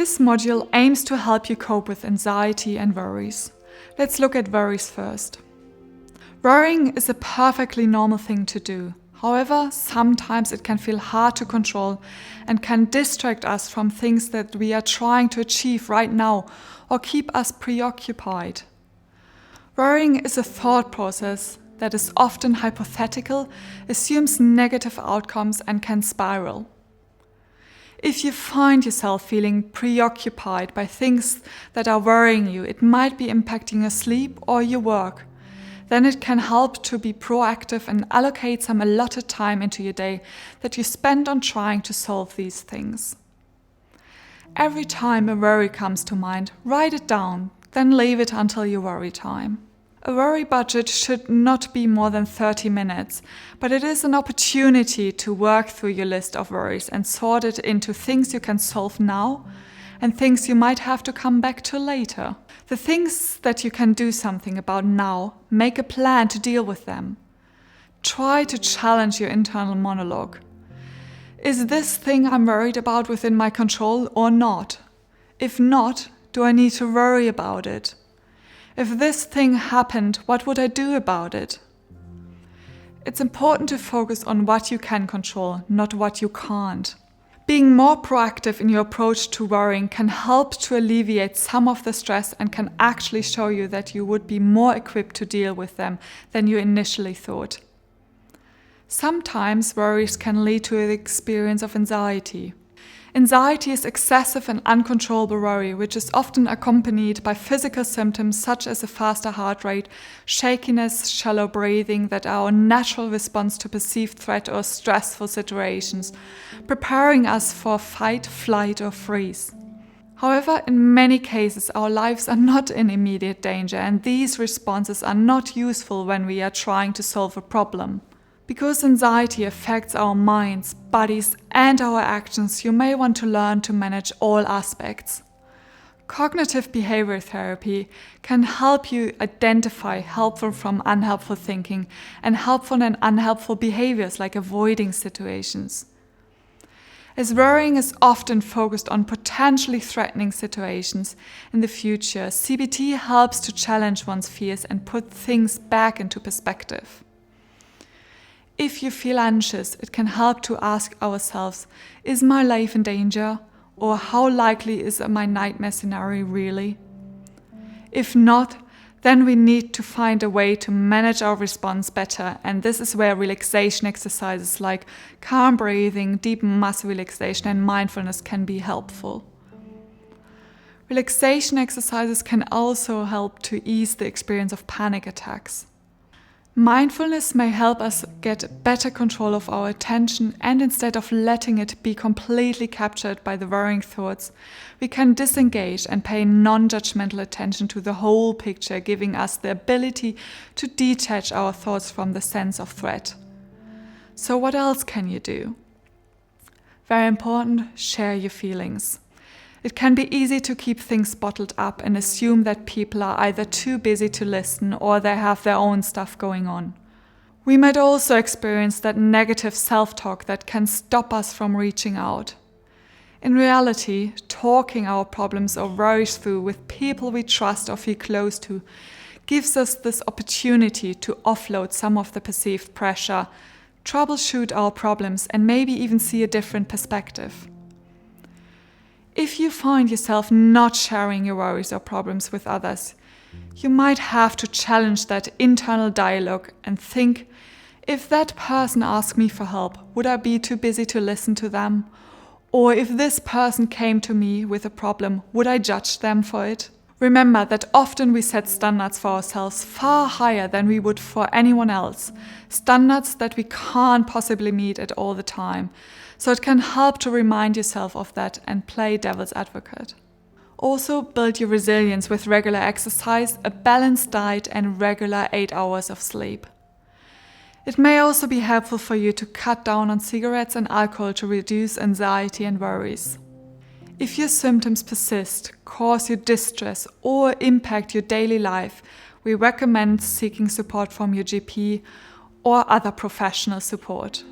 This module aims to help you cope with anxiety and worries. Let's look at worries first. Worrying is a perfectly normal thing to do. However, sometimes it can feel hard to control and can distract us from things that we are trying to achieve right now or keep us preoccupied. Worrying is a thought process that is often hypothetical, assumes negative outcomes, and can spiral. If you find yourself feeling preoccupied by things that are worrying you, it might be impacting your sleep or your work. Then it can help to be proactive and allocate some allotted time into your day that you spend on trying to solve these things. Every time a worry comes to mind, write it down, then leave it until your worry time. A worry budget should not be more than 30 minutes, but it is an opportunity to work through your list of worries and sort it into things you can solve now and things you might have to come back to later. The things that you can do something about now, make a plan to deal with them. Try to challenge your internal monologue. Is this thing I'm worried about within my control or not? If not, do I need to worry about it? If this thing happened, what would I do about it? It's important to focus on what you can control, not what you can't. Being more proactive in your approach to worrying can help to alleviate some of the stress and can actually show you that you would be more equipped to deal with them than you initially thought. Sometimes worries can lead to the experience of anxiety. Anxiety is excessive and uncontrollable worry, which is often accompanied by physical symptoms such as a faster heart rate, shakiness, shallow breathing that are our natural response to perceived threat or stressful situations, preparing us for fight, flight, or freeze. However, in many cases, our lives are not in immediate danger, and these responses are not useful when we are trying to solve a problem. Because anxiety affects our minds, bodies, and our actions, you may want to learn to manage all aspects. Cognitive behavior therapy can help you identify helpful from unhelpful thinking and helpful and unhelpful behaviors like avoiding situations. As worrying is often focused on potentially threatening situations in the future, CBT helps to challenge one's fears and put things back into perspective. If you feel anxious, it can help to ask ourselves, is my life in danger? Or how likely is my nightmare scenario really? If not, then we need to find a way to manage our response better, and this is where relaxation exercises like calm breathing, deep muscle relaxation, and mindfulness can be helpful. Relaxation exercises can also help to ease the experience of panic attacks. Mindfulness may help us get better control of our attention, and instead of letting it be completely captured by the worrying thoughts, we can disengage and pay non-judgmental attention to the whole picture, giving us the ability to detach our thoughts from the sense of threat. So what else can you do? Very important, share your feelings. It can be easy to keep things bottled up and assume that people are either too busy to listen or they have their own stuff going on. We might also experience that negative self-talk that can stop us from reaching out. In reality, talking our problems or worries through with people we trust or feel close to gives us this opportunity to offload some of the perceived pressure, troubleshoot our problems, and maybe even see a different perspective. If you find yourself not sharing your worries or problems with others, you might have to challenge that internal dialogue and think, if that person asked me for help, would I be too busy to listen to them? Or if this person came to me with a problem, would I judge them for it? Remember that often we set standards for ourselves far higher than we would for anyone else, standards that we can't possibly meet at all the time. So it can help to remind yourself of that and play devil's advocate. Also, build your resilience with regular exercise, a balanced diet, and regular 8 hours of sleep. It may also be helpful for you to cut down on cigarettes and alcohol to reduce anxiety and worries. If your symptoms persist, cause you distress, or impact your daily life, we recommend seeking support from your GP or other professional support.